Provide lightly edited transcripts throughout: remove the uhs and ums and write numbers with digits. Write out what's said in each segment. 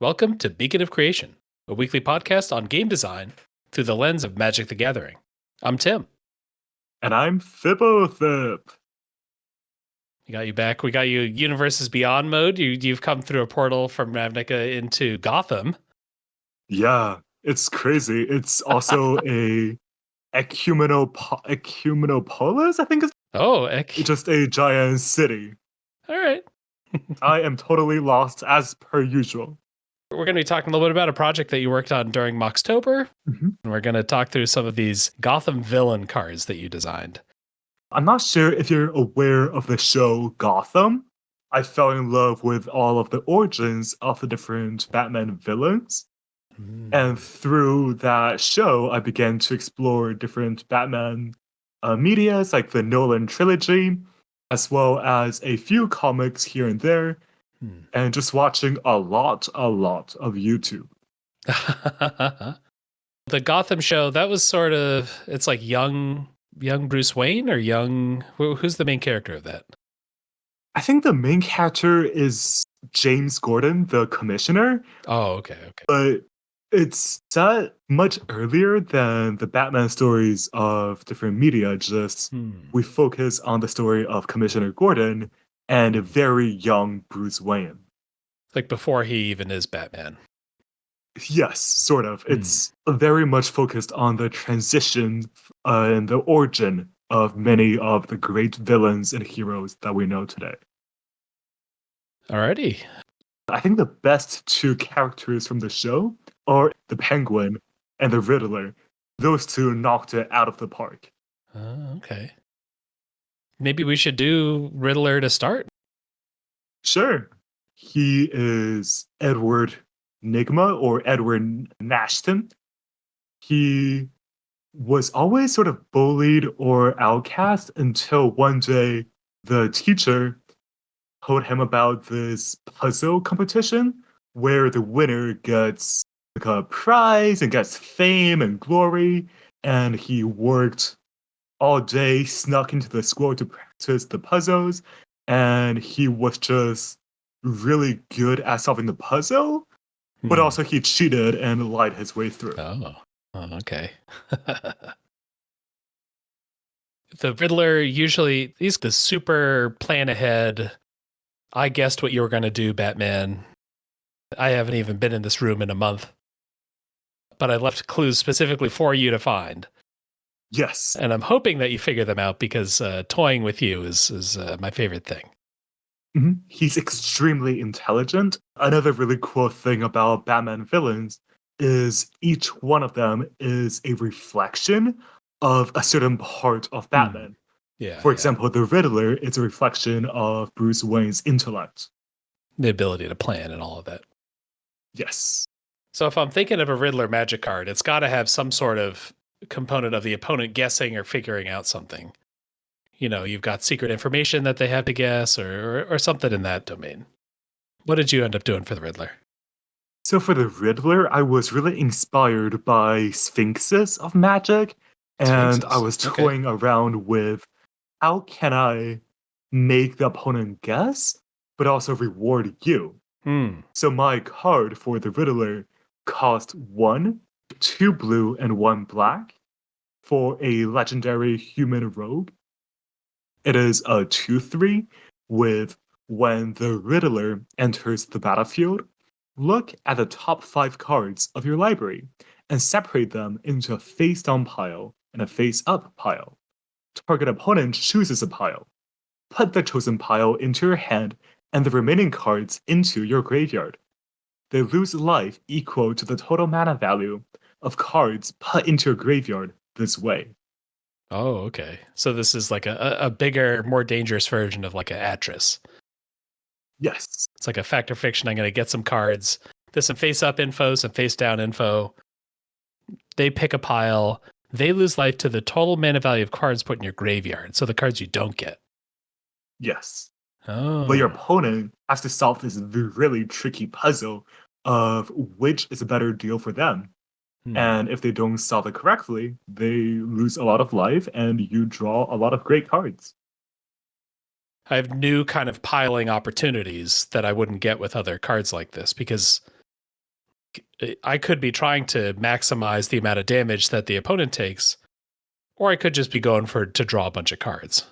Welcome to Beacon of Creation, a weekly podcast on game design through the lens of Magic the Gathering. I'm Tim. And I'm Fblthp. We got you back. We got you Universes Beyond mode. You've come through a portal from Ravnica into Gotham. Yeah, it's crazy. It's also a ecumenopolis, I think it's just a giant city. All right. I am totally lost as per usual. We're going to be talking a little bit about a project that you worked on during Mocktober. And we're going to talk through some of these Gotham villain cards that you designed. I'm not sure if you're aware of the show Gotham. I fell in love with all of the origins of the different Batman villains. And through that show, I began to explore different Batman medias, like the Nolan trilogy, as well as a few comics here and there, and just watching a lot of YouTube. The Gotham show, that was sort of, it's like young Bruce Wayne or who's the main character of that? I think the main character is James Gordon, the commissioner. Oh, okay. But it's set much earlier than the Batman stories of different media. We focus on the story of Commissioner Gordon and a very young Bruce Wayne. Like before he even is Batman. Yes, sort of. It's very much focused on the transition and the origin of many of the great villains and heroes that we know today. Alrighty. I think the best two characters from the show are the Penguin and the Riddler. Those two knocked it out of the park. Okay. Maybe we should do Riddler to start. Sure. He is Edward Nygma, or Edward Nashton. He was always sort of bullied or outcast until one day the teacher told him about this puzzle competition where the winner gets like a prize and gets fame and glory. And he worked all day, snuck into the school to practice the puzzles. And he was just really good at solving the puzzle, but also he cheated and lied his way through. Oh okay. The Riddler usually, he's the super plan ahead. I guessed what you were going to do, Batman. I haven't even been in this room in a month, but I left clues specifically for you to find. Yes. And I'm hoping that you figure them out because toying with you is my favorite thing. He's extremely intelligent. Another really cool thing about Batman villains is each one of them is a reflection of a certain part of Batman. For example, the Riddler is a reflection of Bruce Wayne's intellect. The ability to plan and all of that. Yes. So if I'm thinking of a Riddler magic card, it's got to have some sort of component of the opponent guessing or figuring out something. You know, you've got secret information that they have to guess or something in that domain. What did you end up doing for the Riddler? So for the Riddler, I was really inspired by Sphinxes of Magic. And I was toying around with how can I make the opponent guess, but also reward you. So my card for the Riddler cost 1, 2 blue, and 1 black for a legendary human rogue. It is a 2/3 with when the Riddler enters the battlefield, look at the top 5 cards of your library and separate them into a face-down pile and a face-up pile. Target opponent chooses a pile. Put the chosen pile into your hand and the remaining cards into your graveyard. They lose life equal to the total mana value of cards put into your graveyard this way. Oh, okay. So this is like a bigger, more dangerous version of like an Atris. Yes. It's like a fact or fiction. I'm going to get some cards. There's some face-up info, some face-down info. They pick a pile. They lose life to the total mana value of cards put in your graveyard. So the cards you don't get. Yes. Oh. But your opponent has to solve this really tricky puzzle of which is a better deal for them. And if they don't solve it correctly, they lose a lot of life and you draw a lot of great cards. I have new kind of piling opportunities that I wouldn't get with other cards like this because I could be trying to maximize the amount of damage that the opponent takes, or I could just be going to draw a bunch of cards.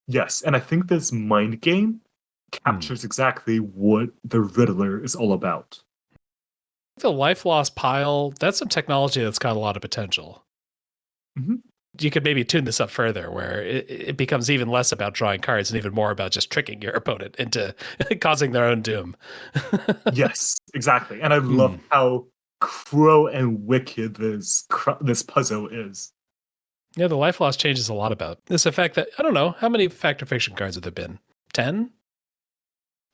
Yes, and I think this mind game captures exactly what the Riddler is all about. The life loss pile, that's some technology that's got a lot of potential. Mm-hmm. You could maybe tune this up further where it becomes even less about drawing cards and even more about just tricking your opponent into causing their own doom. Yes, exactly. And I love how cruel and wicked this puzzle is. Yeah, the life loss changes a lot about this effect that, I don't know, how many Fact or Fiction cards have there been? 10?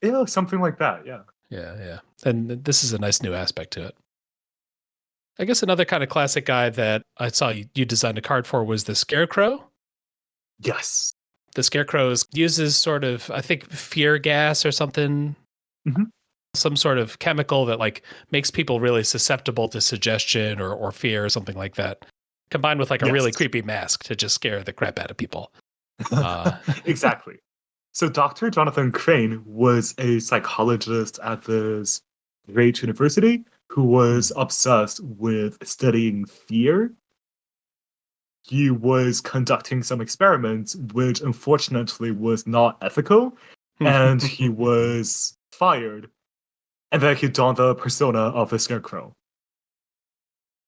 Yeah, something like that, yeah. Yeah. And this is a nice new aspect to it. I guess another kind of classic guy that I saw you designed a card for was the Scarecrow. Yes. The Scarecrow uses sort of, I think, fear gas or something. Mm-hmm. Some sort of chemical that like makes people really susceptible to suggestion or fear or something like that, combined with like a really creepy mask to just scare the crap out of people. Exactly. So Dr. Jonathan Crane was a psychologist at this great university who was obsessed with studying fear. He was conducting some experiments, which unfortunately was not ethical, and he was fired. And then he donned the persona of the Scarecrow.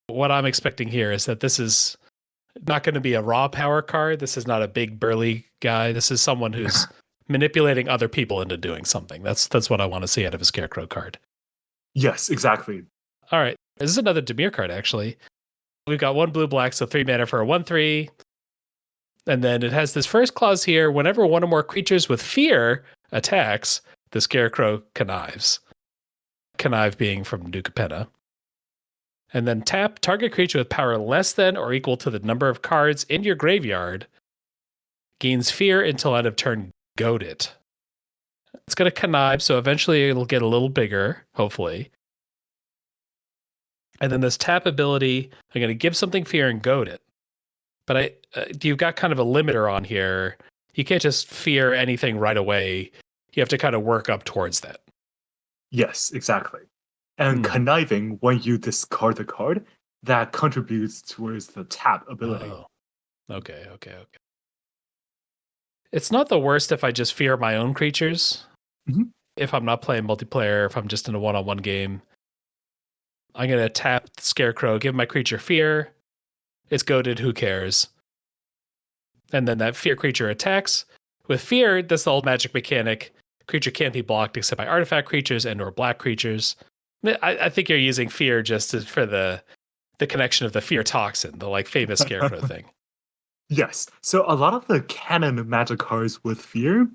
What I'm expecting here is that this is not going to be a raw power card. This is not a big burly guy. This is someone who's manipulating other people into doing something. That's what I want to see out of a Scarecrow card. Yes, exactly. All right. This is another Dimir card, actually. We've got 1 blue black, so 3 mana for a 1/3. And then it has this first clause here. Whenever one or more creatures with fear attacks, the Scarecrow connives. Connive being from Duke of Penna. And then tap target creature with power less than or equal to the number of cards in your graveyard gains fear until end of turn. Goad it. It's going to connive, so eventually it'll get a little bigger, hopefully. And then this tap ability, I'm going to give something fear and goad it. But you've got kind of a limiter on here. You can't just fear anything right away. You have to kind of work up towards that. Yes, exactly. And conniving, when you discard the card, that contributes towards the tap ability. Oh. Okay. It's not the worst if I just fear my own creatures. Mm-hmm. If I'm not playing multiplayer, if I'm just in a one-on-one game, I'm going to tap Scarecrow, give my creature fear. It's goaded, who cares? And then that fear creature attacks. With fear, that's the old magic mechanic. Creature can't be blocked except by artifact creatures and or black creatures. I think you're using fear just for the connection of the fear toxin, the like famous Scarecrow thing. Yes. So a lot of the canon magic cards with fear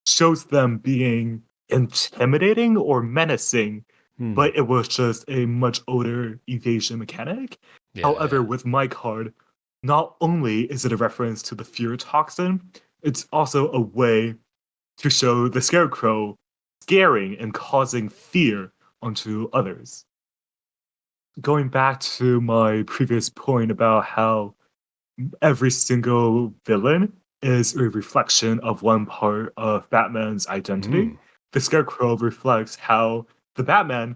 shows them being intimidating or menacing, but it was just a much older evasion mechanic. However, with my card, not only is it a reference to the fear toxin, it's also a way to show the Scarecrow scaring and causing fear onto others. Going back to my previous point about how every single villain is a reflection of one part of Batman's identity. The Scarecrow reflects how the Batman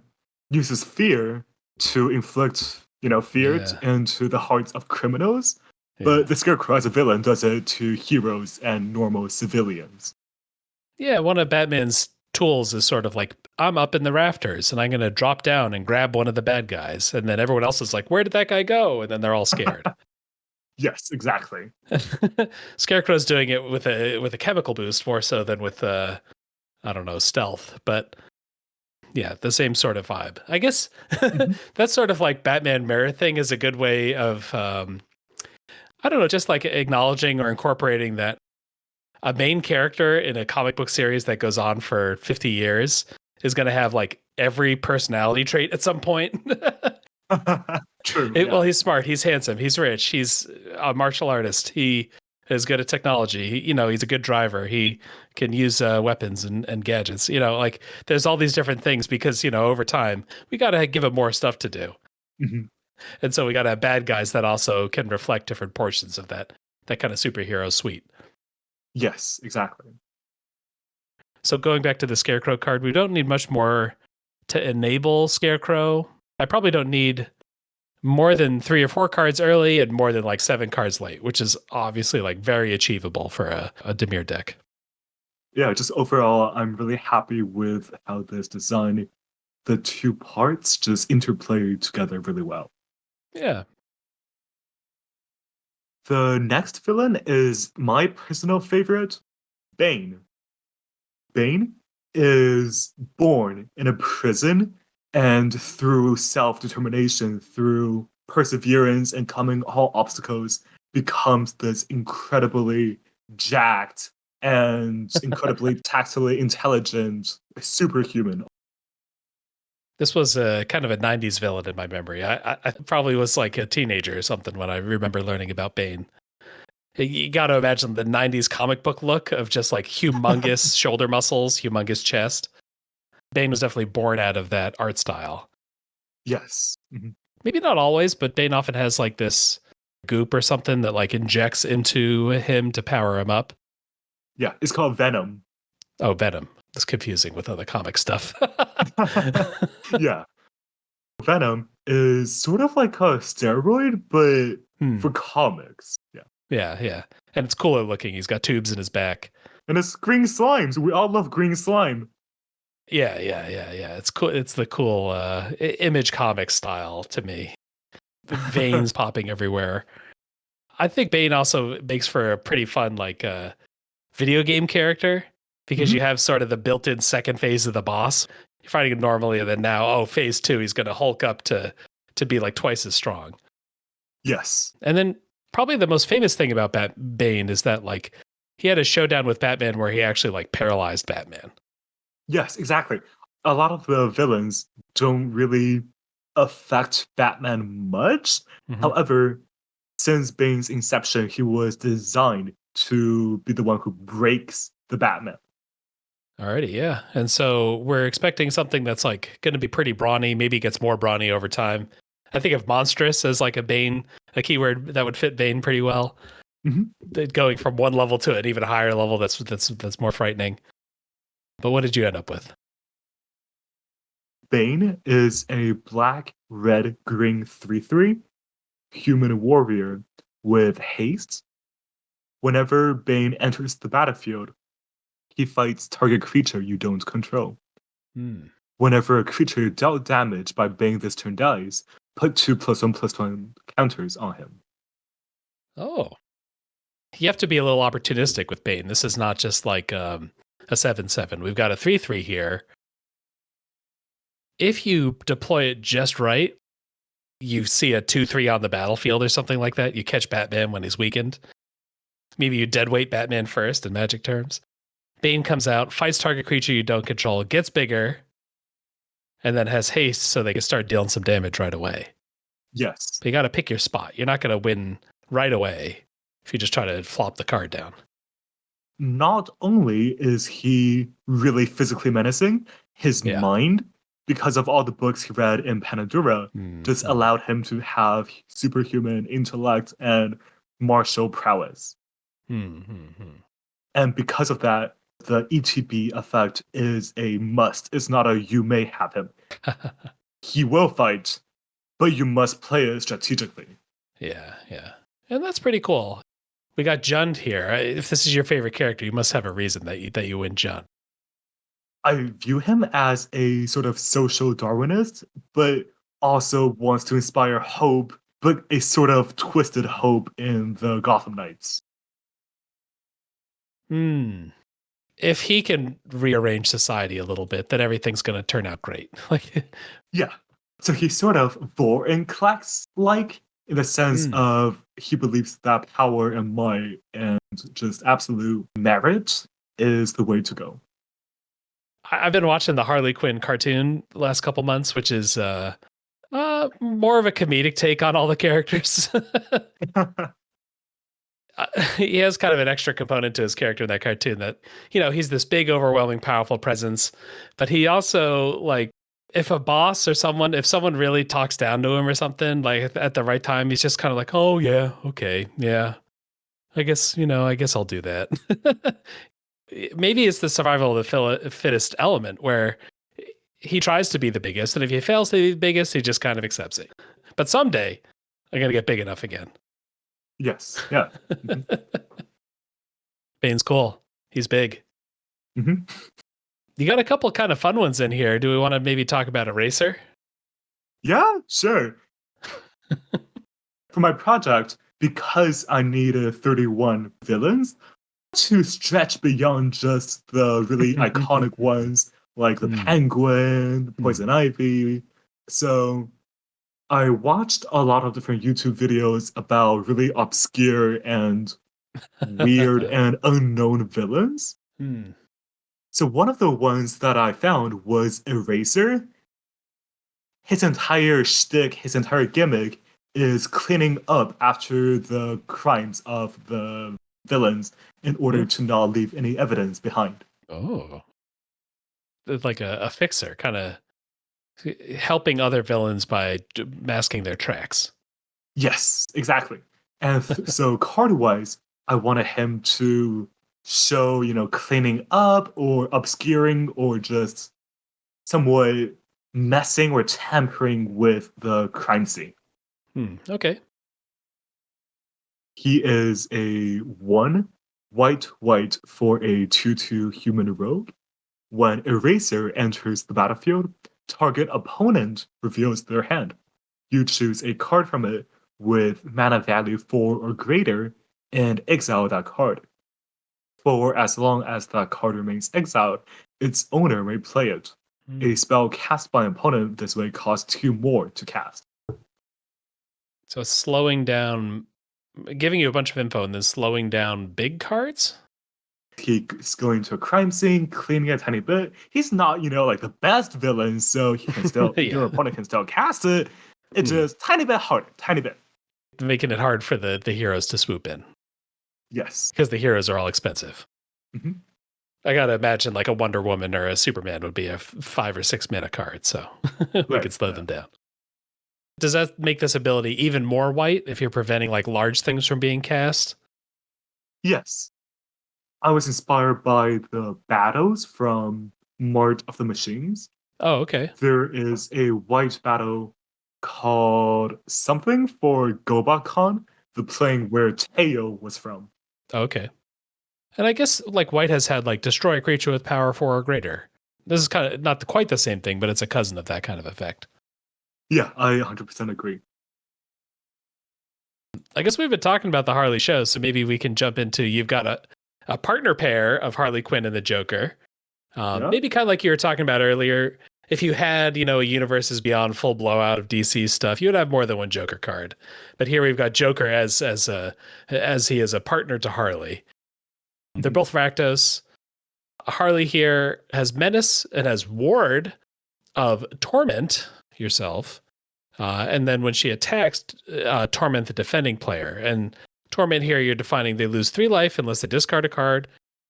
uses fear to inflict, fear into the hearts of criminals. But the Scarecrow as a villain does it to heroes and normal civilians. Yeah, one of Batman's tools is sort of like, I'm up in the rafters and I'm going to drop down and grab one of the bad guys. And then everyone else is like, where did that guy go? And then they're all scared. Yes, exactly. Scarecrow's doing it with a chemical boost more so than with I don't know, stealth, but yeah, the same sort of vibe. I guess that's sort of like Batman mirror thing is a good way of I don't know, just like acknowledging or incorporating that a main character in a comic book series that goes on for 50 years is going to have like every personality trait at some point. True. Well, he's smart. He's handsome. He's rich. He's a martial artist. He is good at technology. He's a good driver. He can use weapons and gadgets. Like there's all these different things because, over time, we got to give him more stuff to do. And so we got to have bad guys that also can reflect different portions of that kind of superhero suite. Yes, exactly. So going back to the Scarecrow card, we don't need much more to enable Scarecrow. I probably don't need more than 3 or 4 cards early and more than like 7 cards late, which is obviously like very achievable for a Dimir deck. Yeah, just overall, I'm really happy with how this design, the two parts just interplay together really well. Yeah. The next villain is my personal favorite, Bane. Bane is born in a prison and through self-determination, through perseverance and coming all obstacles, becomes this incredibly jacked and incredibly tactily intelligent superhuman. This was a kind of a 90s villain in my memory. I probably was like a teenager or something when I remember learning about Bane. You got to imagine the 90s comic book look of just like humongous shoulder muscles, humongous chest. Bane was definitely born out of that art style. Yes. Mm-hmm. Maybe not always, but Bane often has like this goop or something that like injects into him to power him up. Yeah, it's called Venom. Oh, Venom. It's confusing with other comic stuff. Yeah. Venom is sort of like a steroid, but for comics. Yeah. Yeah, yeah. And it's cooler looking. He's got tubes in his back. And it's green slimes. We all love green slime. Yeah. It's cool. It's the cool Image comic style to me. Veins popping everywhere. I think Bane also makes for a pretty fun like video game character because you have sort of the built-in second phase of the boss. You're fighting him normally, and then now, phase 2, he's going to hulk up to be like twice as strong. Yes. And then probably the most famous thing about Bane is that like he had a showdown with Batman where he actually like paralyzed Batman. Yes, exactly. A lot of the villains don't really affect Batman much. However, since Bane's inception, he was designed to be the one who breaks the Batman. Alrighty, yeah. And so we're expecting something that's like going to be pretty brawny, maybe gets more brawny over time. I think of monstrous as like a keyword that would fit Bane pretty well. Going from one level to an even higher level, that's more frightening. But what did you end up with? Bane is a black, red, green 3/3 human warrior with haste. Whenever Bane enters the battlefield, he fights target creature you don't control. Whenever a creature dealt damage by Bane this turn dies, put 2+1/+1 counters on him. Oh. You have to be a little opportunistic with Bane. This is not just like a 7/7. We've got a 3/3 here. If you deploy it just right, you see a 2/3 on the battlefield or something like that. You catch Batman when he's weakened. Maybe you deadweight Batman first in Magic terms. Bane comes out, fights target creature you don't control, gets bigger, and then has haste so they can start dealing some damage right away. Yes. But you got to pick your spot. You're not going to win right away if you just try to flop the card down. Not only is he really physically menacing, his mind, because of all the books he read in Panadura, just allowed him to have superhuman intellect and martial prowess. And because of that, the ETB effect is a must. It's not a you may have him. He will fight, but you must play it strategically. Yeah. And that's pretty cool. We got Jund here. If this is your favorite character, you must have a reason that you win Jund. I view him as a sort of social Darwinist, but also wants to inspire hope, but a sort of twisted hope in the Gotham Knights. If he can rearrange society a little bit, then everything's going to turn out great. Yeah. So he's sort of Vorinclex-like in the sense of he believes that power and might and just absolute merit is the way to go. I've been watching the Harley Quinn cartoon the last couple months, which is more of a comedic take on all the characters. He has kind of an extra component to his character in that cartoon that, he's this big, overwhelming, powerful presence, but he also like, if someone really talks down to him or something, like at the right time, he's just kind of like, oh yeah, okay, yeah, I guess I'll do that. Maybe it's the survival of the fittest element where he tries to be the biggest, and if he fails to be the biggest, he just kind of accepts it. But someday, I'm gonna get big enough again. Yes. Yeah. Mm-hmm. Bane's cool. He's big. Mm-hmm. You got a couple kind of fun ones in here. Do we want to maybe talk about Eraser? Yeah, sure. For my project, because I needed 31 villains to stretch beyond just the really iconic ones like the Penguin, Poison Ivy. So I watched a lot of different YouTube videos about really obscure and weird and unknown villains. So one of the ones that I found was Eraser. His entire shtick, his entire gimmick is cleaning up after the crimes of the villains in order to not leave any evidence behind. Oh. It's like a fixer, kind of helping other villains by masking their tracks. Yes, exactly. And so card-wise, I wanted him to show, cleaning up or obscuring or just somewhat messing or tampering with the crime scene. Okay. He is a 1 white for a 2/2 human rogue. When Eraser enters the battlefield, target opponent reveals their hand. You choose a card from it with mana value 4 or greater and exile that card. For as long as that card remains exiled, its owner may play it. A spell cast by an opponent this way costs 2 more to cast. So it's slowing down, giving you a bunch of info and then slowing down big cards? He's going to a crime scene, cleaning a tiny bit. He's not, like the best villain, so he can still, your opponent can still cast it. It's just tiny bit harder, tiny bit. Making it hard for the heroes to swoop in. Yes. Because the heroes are all expensive. Mm-hmm. I gotta imagine like a Wonder Woman or a Superman would be a 5 or 6 mana card, so we could slow them down. Does that make this ability even more white if you're preventing like large things from being cast? Yes. I was inspired by the battles from Mart of the Machines. Oh, okay. There is a white battle called something for Gobakon, the plane where Teo was from. Okay. And I guess like white has had like destroy a creature with power 4 or greater. This is kind of not quite the same thing, but it's a cousin of that kind of effect. Yeah, I 100% agree. I guess we've been talking about the Harley show, so maybe we can jump into you've got a partner pair of Harley Quinn and the Joker. Maybe kind of like you were talking about earlier. If you had, a Universes Beyond full blowout of DC stuff, you would have more than one Joker card. But here we've got Joker as he is a partner to Harley. They're both Rakdos. Harley here has Menace and has Ward of Torment yourself. And then when she attacks, Torment the defending player. And Torment here, you're defining they lose 3 life unless they discard a card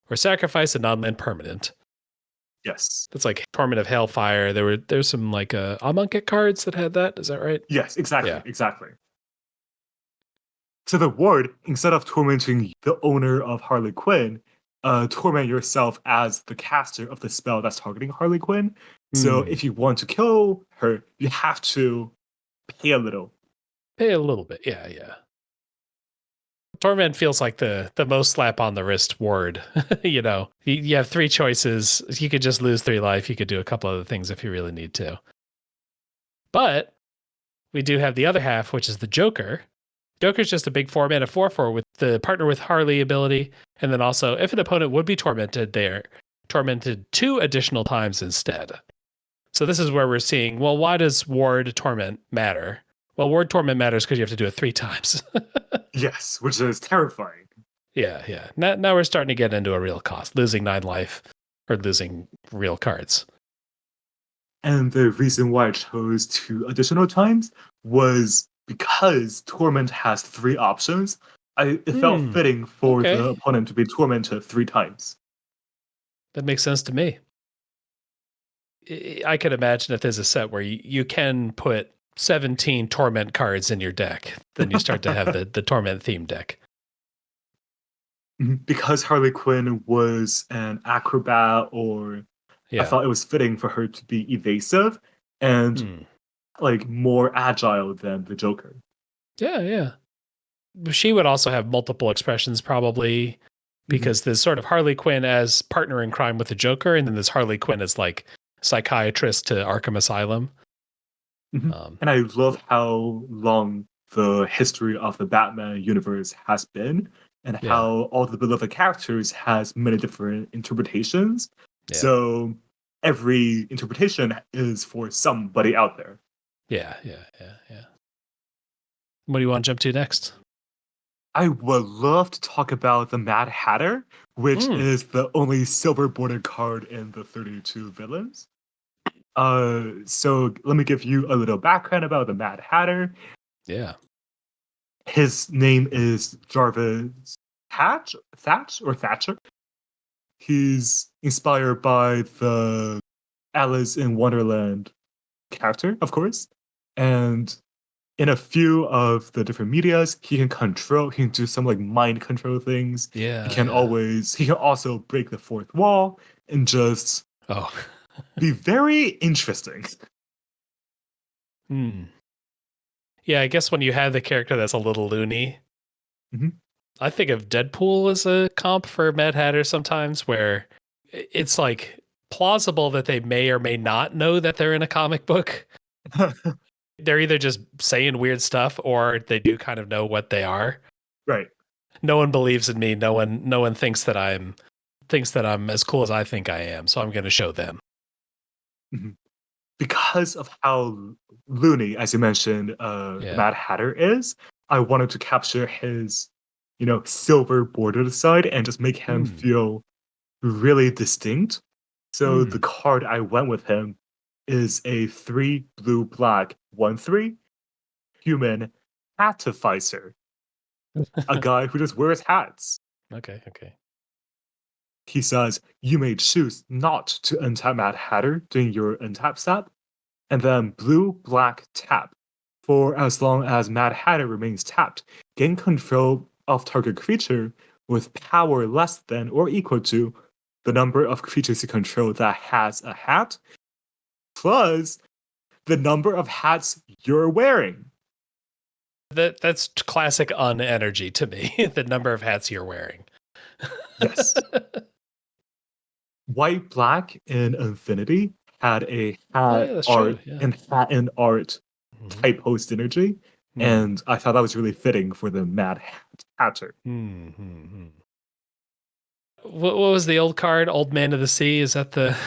or sacrifice a non-land permanent. Yes. That's like Torment of Hailfire. There's some like Amonkhet cards that had that. Is that right? Yes, exactly. Yeah. Exactly. So the Ward, instead of tormenting the owner of Harley Quinn, torment yourself as the caster of the spell that's targeting Harley Quinn. So if you want to kill her, you have to pay a little. Pay a little bit, yeah. Torment feels like the most slap on the wrist ward. You have 3 choices. You could just lose 3 life. You could do a couple other things if you really need to. But we do have the other half, which is the Joker. Joker's just a big 4 mana 4/4 with the partner with Harley ability. And then also, if an opponent would be tormented, they're tormented 2 additional times instead. So this is where we're seeing, well, why does Ward Torment matter? Well, Ward Torment matters because you have to do it 3 times. Yes, which is terrifying. Yeah. Now we're starting to get into a real cost, losing 9 life or losing real cards. And the reason why I chose 2 additional times was because Torment has 3 options. It felt fitting for the opponent to be tormented 3 times. That makes sense to me. I could imagine if there's a set where you can put 17 Torment cards in your deck, then you start to have the Torment theme deck. Because Harley Quinn was an acrobat or I Yeah. thought it was fitting for her to be evasive and Hmm. like more agile than the Joker. Yeah, yeah. She would also have multiple expressions probably Mhm, because there's sort of Harley Quinn as partner in crime with the Joker, and then there's Harley Quinn as like psychiatrist to Arkham Asylum. mhm. Um, And I love how long the history of the Batman universe has been and yeah, how all the beloved characters has many different interpretations. yeah, So every interpretation is for somebody out there. yeah, yeah, yeah, yeah. What do you want to jump to next? I would love to talk about the Mad Hatter, which Mm, is the only silver bordered card in the 32 villains. So let me give you a little background about the Mad Hatter. yeah. His name is Jarvis Thatch or Thatcher. He's inspired by the Alice in Wonderland character, of course. And in a few of the different medias, he can do some like mind control things. Yeah, yeah. He can also break the fourth wall and just Oh. be very interesting. Hmm. Yeah, I guess when you have the character that's a little loony, Mhm. I think of Deadpool as a comp for Mad Hatter sometimes, where it's like plausible that they may or may not know that they're in a comic book. They're either just saying weird stuff or they do kind of know what they are. Right. No one believes in me. No one thinks that I'm as cool as I think I am. So I'm going to show them. Mhm. Because of how loony, as you mentioned, the Yeah. Mad Hatter is, I wanted to capture his, silver bordered side and just make him Hmm. feel really distinct. So the Hmm. card I went with him is a 3 blue black 1/3 human hatificer, a guy who just wears hats. Okay. Okay. He says, you may choose not to untap Mad Hatter during your untap step, and then blue black tap. For as long as Mad Hatter remains tapped, gain control of target creature with power less than or equal to the number of creatures you control that has a hat, plus the number of hats you're wearing. That's classic unenergy to me. The number of hats you're wearing. Yes. White Black in Infinity had a Oh yeah, that's true. Yeah. hat and art Hmm. type host energy, Hmm. and I thought that was really fitting for the Hatter. Hmm. Hmm. Hmm. What was the old card? Old Man of the Sea? Is that the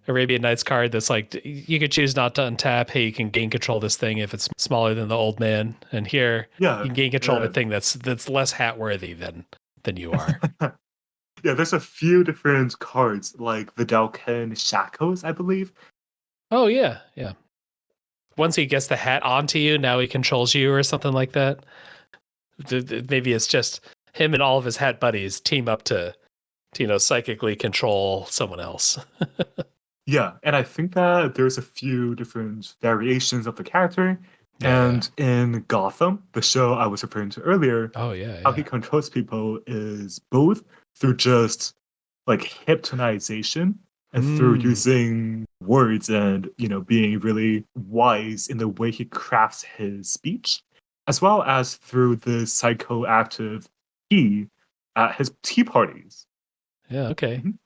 Arabian Nights card that's like you could choose not to untap? Hey, you can gain control of this thing if it's smaller than the old man. And here Yeah, you can gain control of a uh, thing that's less hat worthy than you are. yeah. There's a few different cards like the Dalken Shackles, I believe. Oh yeah, yeah. Once he gets the hat onto you, now he controls you or something like that. Maybe it's just him and all of his hat buddies team up to psychically control someone else. Yeah, and I think that there's a few different variations of the character. Yeah, yeah. And in Gotham, the show I was referring to earlier, Oh yeah, how he yeah. controls people is both through just like hypnotization and through Hmm. using words and being really wise in the way he crafts his speech, as well as through the psychoactive tea at his tea parties. Yeah. Okay. Mhm.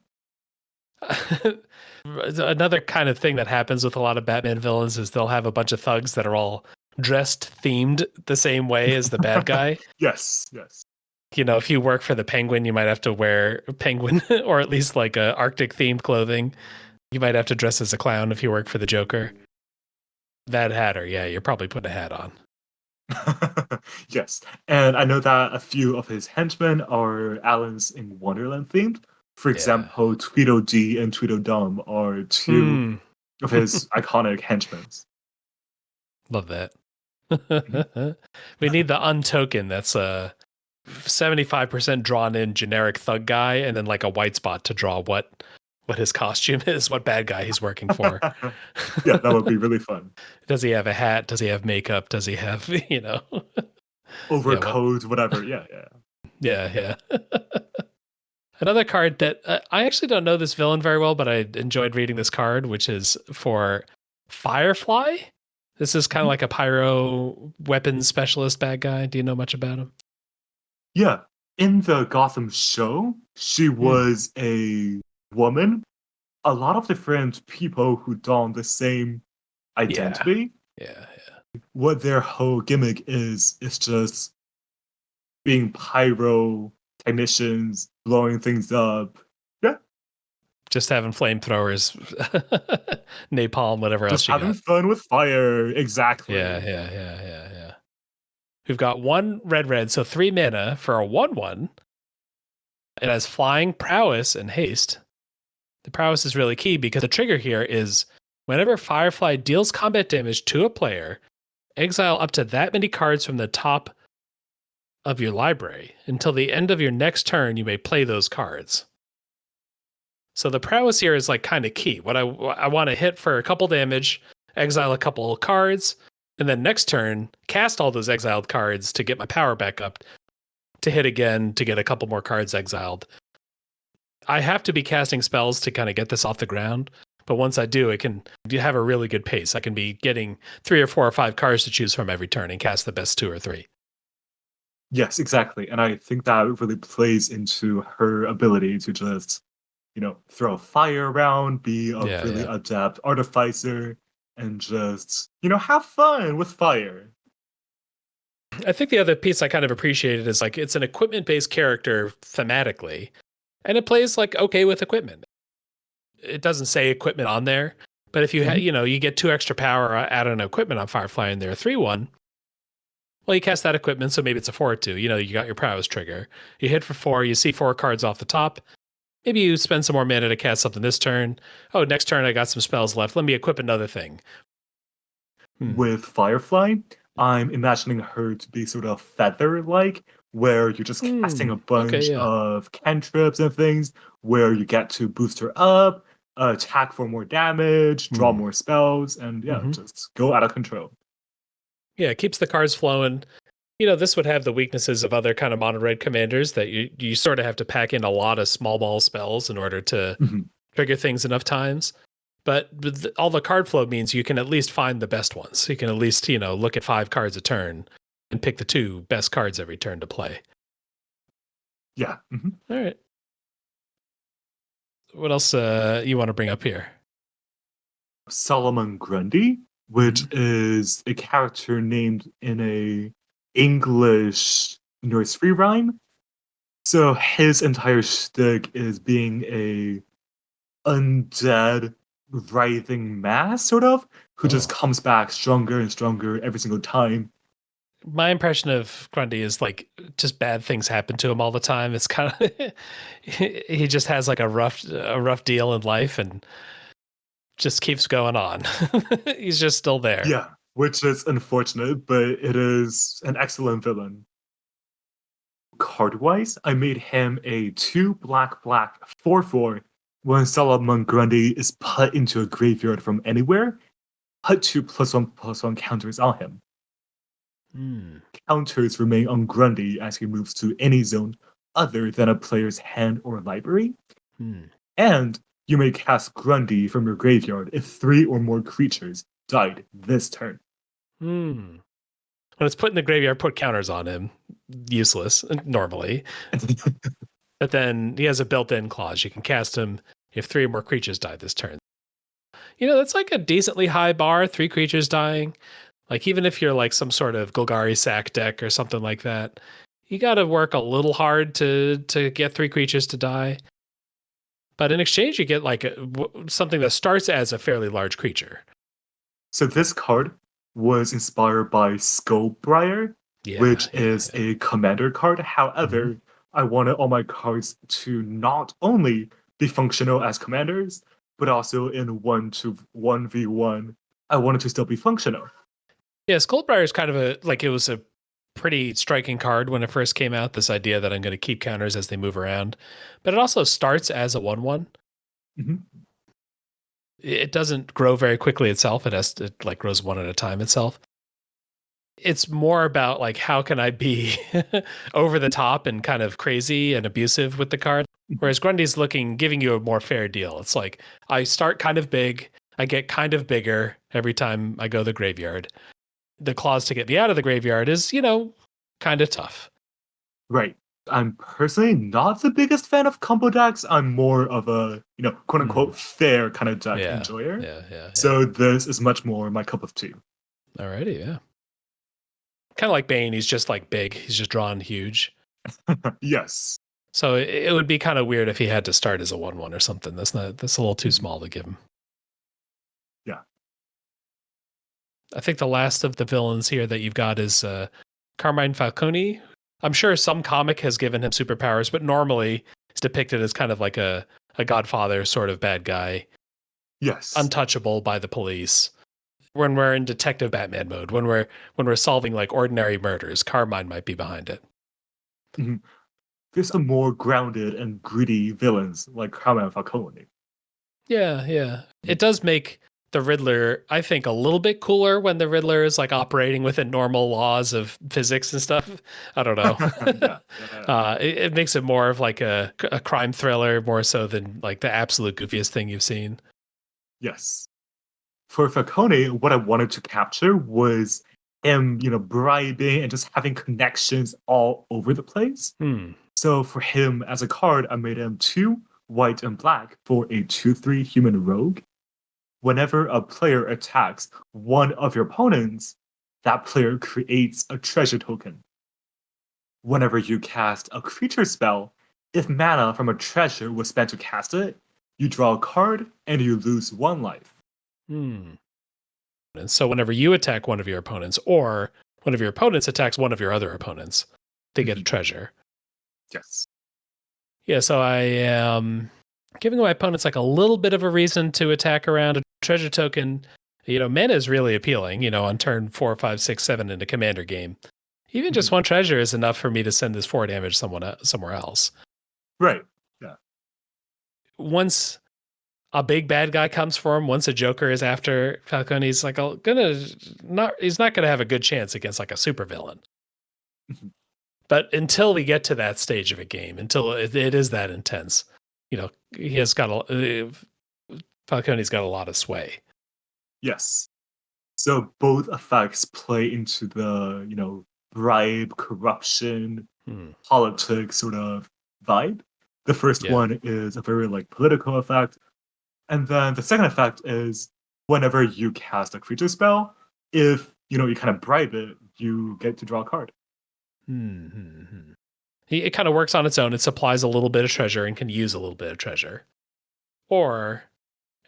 Another kind of thing that happens with a lot of Batman villains is they'll have a bunch of thugs that are all dressed themed the same way as the bad guy. Yes, yes. If you work for the Penguin, you might have to wear penguin or at least like a Arctic themed clothing. You might have to dress as a clown if you work for the Joker. Mad Hatter, yeah, you're probably putting a hat on. Yes, and I know that a few of his henchmen are Alice in Wonderland themed. For Yeah. example, Tweedledee and Tweedledum are two Hmm. of his iconic henchmen. Love that. Mhm. We need the untoken that's 75% drawn in generic thug guy and then like a white spot to draw what his costume is, what bad guy he's working for. Yeah, that would be really fun. Does he have a hat? Does he have makeup? Does he have, yeah, what? Overcoat, whatever. Yeah, yeah. Yeah, yeah. Another card that I actually don't know this villain very well, but I enjoyed reading this card, which is for Firefly. This is kind of like a pyro weapons specialist bad guy. Do you know much about him? Yeah. In the Gotham show, she was a woman. A lot of different people who don the same identity. Yeah. What their whole gimmick is just being pyro technicians, blowing things up. Yeah. Just having flamethrowers, napalm, whatever Just else you having got. fun with fire. Exactly. Yeah. We've got 1 red, so 3 mana for a 1/1. It has flying, prowess, and haste. The prowess is really key because the trigger here is whenever Firefly deals combat damage to a player, exile up to that many cards from the top of your library. Until the end of your next turn, you may play those cards. So the prowess here is like kind of key. What I want to hit for a couple damage, exile a couple cards, and then next turn, cast all those exiled cards to get my power back up to hit again to get a couple more cards exiled. I have to be casting spells to kind of get this off the ground. But once I do, it can have a really good pace. I can be getting 3 or 4 or 5 cards to choose from every turn and cast the best 2 or 3. Yes, exactly. And I think that really plays into her ability to just, throw fire around, be a really adept artificer, and just, have fun with fire. I think the other piece I kind of appreciated is like it's an equipment-based character thematically, and it plays like okay with equipment. It doesn't say equipment on there, but if you you get 2 extra power out of an equipment on Firefly and they're 3/1, well, you cast that equipment, so maybe it's a 4/2. You got your prowess trigger. You hit for 4, you see 4 cards off the top. Maybe you spend some more mana to cast something this turn. Oh, next turn I got some spells left. Let me equip another thing. With Firefly, I'm imagining her to be sort of feather-like, where you're just casting a bunch of cantrips and things, where you get to boost her up, attack for more damage, draw more spells, and just go out of control. Yeah, it keeps the cards flowing. This would have the weaknesses of other kind of mono red commanders that you sort of have to pack in a lot of small ball spells in order to trigger things enough times. But all the card flow means you can at least find the best ones. You can at least, look at 5 cards a turn and pick the 2 best cards every turn to play. Yeah. All right. What else you want to bring up here? Solomon Grundy, which is a character named in a English nursery rhyme. So his entire shtick is being a undead, writhing mass, sort of, who just comes back stronger and stronger every single time. My impression of Grundy is like just bad things happen to him all the time. It's kind of he just has like a rough deal in life and just keeps going on. He's just still there. Yeah, which is unfortunate, but it is an excellent villain. Card-wise, I made him a 2 black 4/4. When Solomon Grundy is put into a graveyard from anywhere, put 2 +1/+1 counters on him. Counters remain on Grundy as he moves to any zone other than a player's hand or library. And you may cast Grundy from your graveyard if 3 or more creatures died this turn. When it's put in the graveyard, put counters on him. Useless, normally. But then he has a built-in clause. You can cast him if 3 or more creatures die this turn. That's like a decently high bar, 3 creatures dying. Like, even if you're like some sort of Golgari sack deck or something like that, you got to work a little hard to get 3 creatures to die. But in exchange, you get like something that starts as a fairly large creature. So this card was inspired by Skullbriar, which is a commander card. However, I wanted all my cards to not only be functional as commanders, but also in 1-1v1. I wanted to still be functional. Yeah, Skullbriar is kind of it was a pretty striking card when it first came out, this idea that I'm going to keep counters as they move around. But it also starts as a 1/1. It doesn't grow very quickly itself. It grows one at a time itself. It's more about like, how can I be over the top and kind of crazy and abusive with the card? Whereas Grundy's giving you a more fair deal. It's like I start kind of big, I get kind of bigger every time I go to the graveyard. The clause to get me out of the graveyard is, kind of tough. Right. I'm personally not the biggest fan of combo decks. I'm more of a, quote unquote fair kind of deck enjoyer. Yeah. So this is much more my cup of tea. Alrighty, yeah. Kind of like Bane, he's just like big. He's just drawn huge. Yes. So it would be kind of weird if he had to start as a 1/1 or something. That's a little too small to give him. Yeah. I think the last of the villains here that you've got is Carmine Falcone. I'm sure some comic has given him superpowers, but normally it's depicted as kind of like a Godfather sort of bad guy. Yes. Untouchable by the police. When we're in Detective Batman mode, when we're solving like ordinary murders, Carmine might be behind it. Mm-hmm. There's some more grounded and gritty villains like Carmine Falcone. Yeah. It does make the Riddler, I think, a little bit cooler when the Riddler is like operating within normal laws of physics and stuff. I don't know. It makes it more of like a crime thriller more so than like the absolute goofiest thing you've seen. Yes. For Falcone, what I wanted to capture was him, bribing and just having connections all over the place. So for him as a card, I made him 2 white and black for a 2/3 human rogue. Whenever a player attacks one of your opponents, that player creates a treasure token. Whenever you cast a creature spell, if mana from a treasure was spent to cast it, you draw a card and you lose 1 life. And so whenever you attack one of your opponents, or one of your opponents attacks one of your other opponents, they get a treasure. Yes. Yeah, so I am giving my opponents like a little bit of a reason to attack around a treasure token. Mana is really appealing, on turn 4, 5, 6, 7 in a commander game. Even just 1 treasure is enough for me to send this 4 damage somewhere else. Right. Yeah. Once a big bad guy comes for him, once a Joker is after Falcone, he's like he's not gonna have a good chance against like a supervillain. But until we get to that stage of a game, until it is that intense, he has got Falcone's got a lot of sway. Yes. So both effects play into the, bribe, corruption, politics sort of vibe. The first one is a very political effect. And then the second effect is whenever you cast a creature spell, if you kind of bribe it, you get to draw a card. It kind of works on its own. It supplies a little bit of treasure and can use a little bit of treasure. Or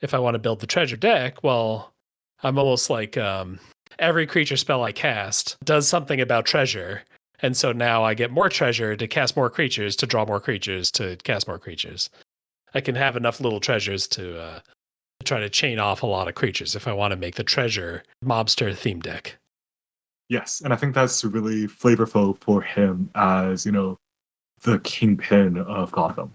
if I want to build the treasure deck, well, I'm almost like every creature spell I cast does something about treasure. And so now I get more treasure to cast more creatures, to draw more creatures, to cast more creatures. I can have enough little treasures to try to chain off a lot of creatures if I want to make the treasure mobster theme deck. Yes, and I think that's really flavorful for him as, the kingpin of Gotham.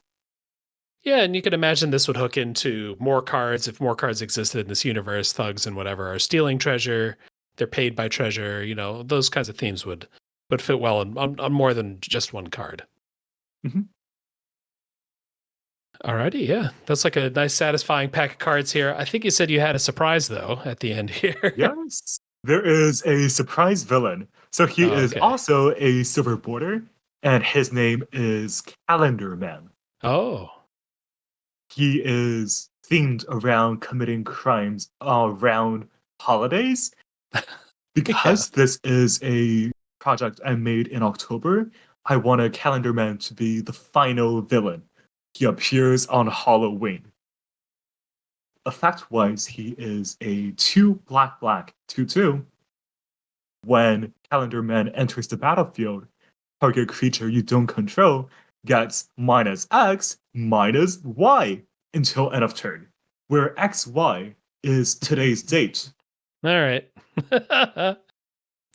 Yeah, and you could imagine this would hook into more cards. If more cards existed in this universe, thugs and whatever are stealing treasure, they're paid by treasure, those kinds of themes would fit well on more than just 1 card. Alrighty, yeah. That's like a nice satisfying pack of cards here. I think you said you had a surprise though at the end here. Yes. There is a surprise villain. So he is also a silver border, and his name is Calendar Man. Oh. He is themed around committing crimes around holidays. Because this is a project I made in October, I wanted Calendar Man to be the final villain. He appears on Halloween. Effect-wise, he is a 2 black 2/2. When Calendar Man enters the battlefield, target creature you don't control gets -X, -Y until end of turn, where XY is today's date. All right.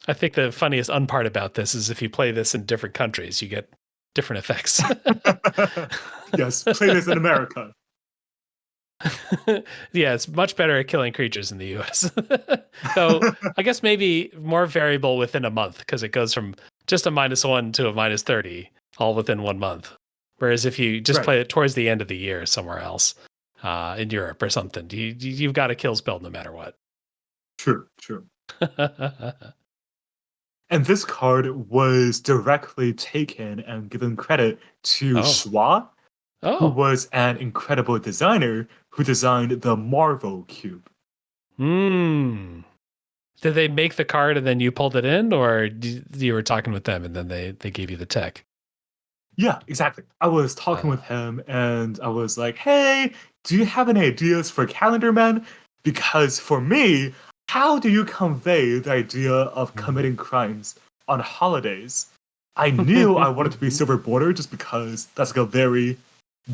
I think the funniest part about this is if you play this in different countries, you get different effects. Yes, play this in America. Yeah, it's much better at killing creatures in the US. Though I guess maybe more variable within a month because it goes from just a -1 to a -30 all within 1 month. Whereas if you just Right. play it towards the end of the year somewhere else, in Europe or something, you've got a kill spell no matter what. True, true. And this card was directly taken and given credit to Oh. Schwa, who Oh. was an incredible designer who designed the Marvel Cube. Hmm. Did they make the card and then you pulled it in, or you were talking with them and then they gave you the tech? Yeah, exactly. I was talking with him and I was like, hey, do you have any ideas for Calendar Man? Because for me, how do you convey the idea of committing crimes on holidays? I knew I wanted to be Silver Border just because that's like a very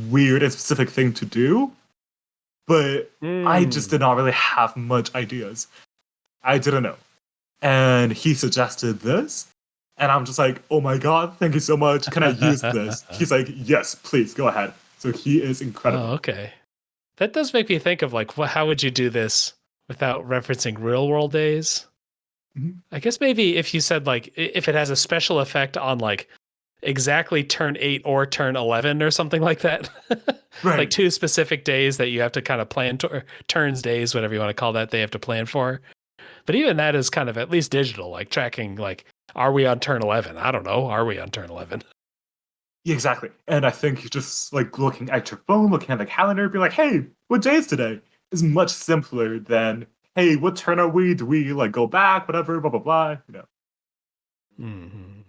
weird and specific thing to do, but I just did not really have much ideas. I didn't know. And he suggested this, and I'm just like, oh my god, thank you so much. Can I use this? He's like, yes, please, go ahead. So he is incredible. Oh, okay. That does make me think of like, how would you do this without referencing real world days? Mm-hmm. I guess maybe if you said like, if it has a special effect on like exactly turn 8 or turn 11 or something like that. Right. Like 2 specific days that you have to kind of plan turns, days, whatever you want to call that, they have to plan for. But even that is kind of at least digital, like tracking, like, are we on turn 11? I don't know. Are we on turn 11? Yeah, exactly. And I think just like looking at your phone, looking at the calendar, be like, hey, what day is today? Is much simpler than, hey, what turn are we? Do we like go back? Whatever, blah, blah, blah. You know. Mm-hmm.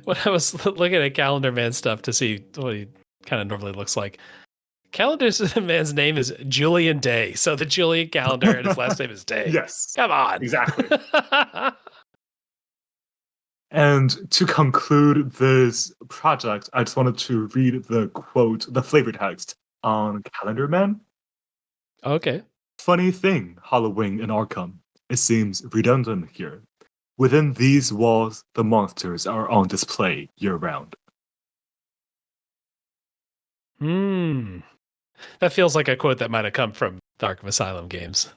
When I was looking at Calendar Man stuff to see what he kind of normally looks like, Calendar Man's name is Julian Day. So the Julian Calendar and his last name is Day. Yes. Come on. Exactly. And to conclude this project, I just wanted to read the quote, the flavor text on Calendar Man. Okay. Funny thing, Halloween in Arkham. It seems redundant here. Within these walls, the monsters are on display year-round. That feels like a quote that might have come from the Arkham Asylum games.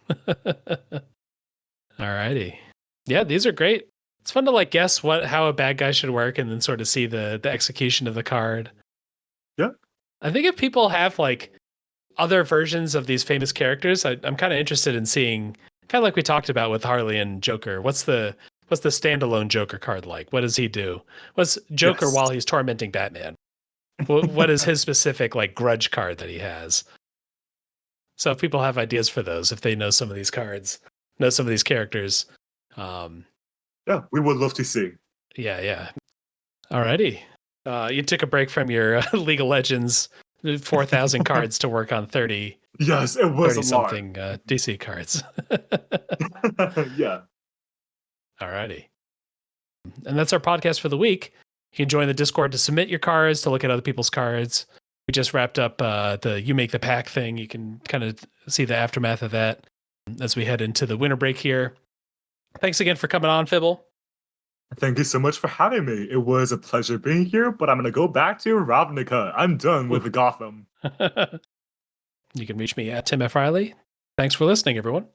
Alrighty. Yeah, these are great. It's fun to like guess how a bad guy should work and then sort of see the execution of the card. Yeah. I think if people have like other versions of these famous characters, I'm kind of interested in seeing, kind of like we talked about with Harley and Joker. What's the standalone Joker card like? What does he do? What's Joker while he's tormenting Batman? What is his specific like grudge card that he has? So if people have ideas for those, if they know some of these cards, know some of these characters, yeah, we would love to see. Yeah. Alrighty. You took a break from your League of Legends 4,000 cards to work on 30. Yes, it was 30 a something DC cards. Yeah. Alrighty. And that's our podcast for the week. You can join the Discord to submit your cards, to look at other people's cards. We just wrapped up the You Make the Pack thing. You can kind of see the aftermath of that as we head into the winter break here. Thanks again for coming on, Fibble. Thank you so much for having me. It was a pleasure being here, but I'm going to go back to Ravnica. I'm done with the Gotham. You can reach me at Tim F. Riley. Thanks for listening, everyone.